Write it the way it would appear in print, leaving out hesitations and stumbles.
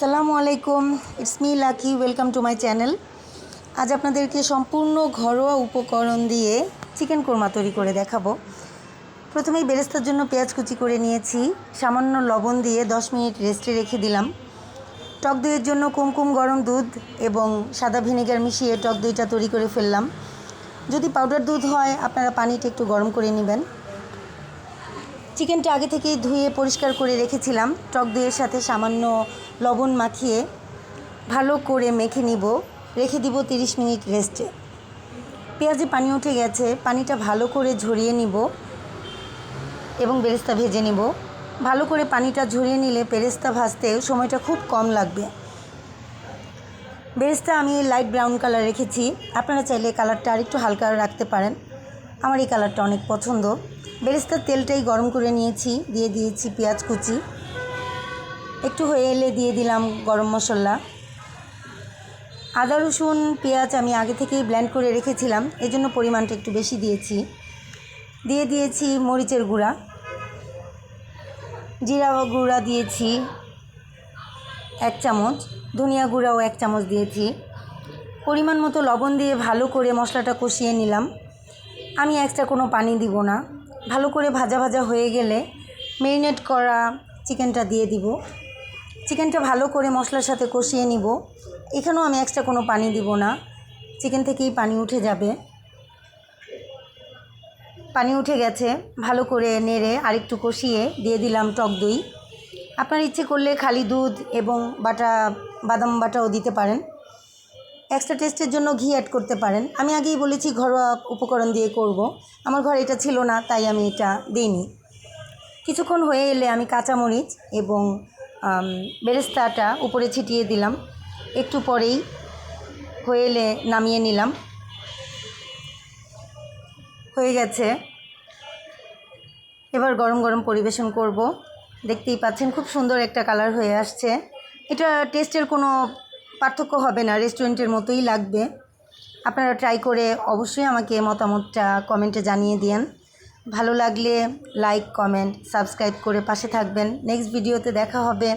আসসালামু আলাইকুম, it's me lucky. Welcome to my channel. আজ আপনাদেরকে সম্পূর্ণ ঘরোয়া উপকরণ দিয়ে চিকেন কোরমা তৈরি করে দেখাবো। প্রথমেই বেরেস্তার জন্য পেঁয়াজ কুচি করে নিয়েছি, সামান্য লবণ দিয়ে 10 মিনিট রেস্টে রেখে দিলাম। টক দইয়ের জন্য কুমকুম গরম দুধ এবং সাদা ভিনেগার মিশিয়ে টক দইটা তৈরি করে ফেললাম। যদি পাউডার দুধ হয় আপনারা পানিটা একটু গরম করে নেবেন। চিকেনটা আগে থেকেই ধুয়ে পরিষ্কার করে রেখেছিলাম। টক দইয়ের সাথে সামান্য লবণ মাখিয়ে ভালো করে মেখে নিব, রেখে দিব 30 মিনিট রেস্টে। পেঁয়াজে পানি উঠে গেছে, পানিটা ভালো করে ঝরিয়ে নিব এবং বেরেস্তা ভেজে নিব। ভালো করে পানিটা ঝরিয়ে নিলে বেরেস্তা ভাজতে সময়টা খুব কম লাগবে। বেরেস্তা আমি লাইট ব্রাউন কালার রেখেছি, আপনারা চাইলে কালারটা আরেকটু হালকা রাখতে পারেন। আমার এই কালারটা অনেক পছন্দ। বেরেস্তার তেলটাই গরম করে নিয়েছি, দিয়ে দিয়েছি পেঁয়াজ কুচি। একটু হয়ে এলে দিয়ে দিলাম গরম মশলা। আদা রসুন পেঁয়াজ আমি আগে থেকেই ব্লেন্ড করে রেখেছিলাম, এজন্য পরিমাণটা একটু বেশি দিয়েছি। দিয়ে দিয়েছি মরিচের গুঁড়া, জিরা গুঁড়া দিয়েছি 1 চামচ, ধনিয়া গুঁড়াও 1 চামচ দিয়েছি। পরিমাণ মতো লবণ দিয়ে ভালো করে মশলাটা কষিয়ে নিলাম। আমি এক্সট্রা কোনো পানি দিব না। ভালো করে ভাজা ভাজা হয়ে গেলে ম্যারিনেট করা চিকেনটা দিয়ে দিব। চিকেনটা ভালো করে মশলার সাথে কষিয়ে নিব। এখানেও আমি এক্সট্রা কোনো পানি দিব না, চিকেন থেকেই পানি উঠে যাবে। পানি উঠে গেছে, ভালো করে নেড়ে আরেকটু কষিয়ে দিয়ে দিলাম টক দই। আপনার ইচ্ছে করলে খালি দুধ এবং বাদাম বাটাও দিতে পারেন। এক্সট্রা টেস্টের জন্য ঘি অ্যাড করতে পারেন। আমি আগেই বলেছি ঘরোয়া উপকরণ দিয়ে করব, আমার ঘরে এটা ছিল না তাই আমি এটা দিইনি। কিছুক্ষণ হয়ে এলে আমি কাঁচামরিচ এবং বেরেস্তাটা উপরে ছিটিয়ে দিলাম। একটু পরেই হয়ে এলে নামিয়ে নিলাম। হয়ে গেছে, এবার গরম গরম পরিবেশন করব। দেখতেই পাচ্ছেন খুব সুন্দর একটা কালার হয়ে আসছে। এটা টেস্টের কোনো পার্থক্য হবে না, রেস্টুরেন্টের মতোই লাগবে। আপনারা ট্রাই করে অবশ্যই আমাকে মতামতটা কমেন্টে জানিয়ে দিন। ভালো লাগলে লাইক, কমেন্ট, সাবস্ক্রাইব করে পাশে থাকবেন। নেক্সট ভিডিওতে দেখা হবে।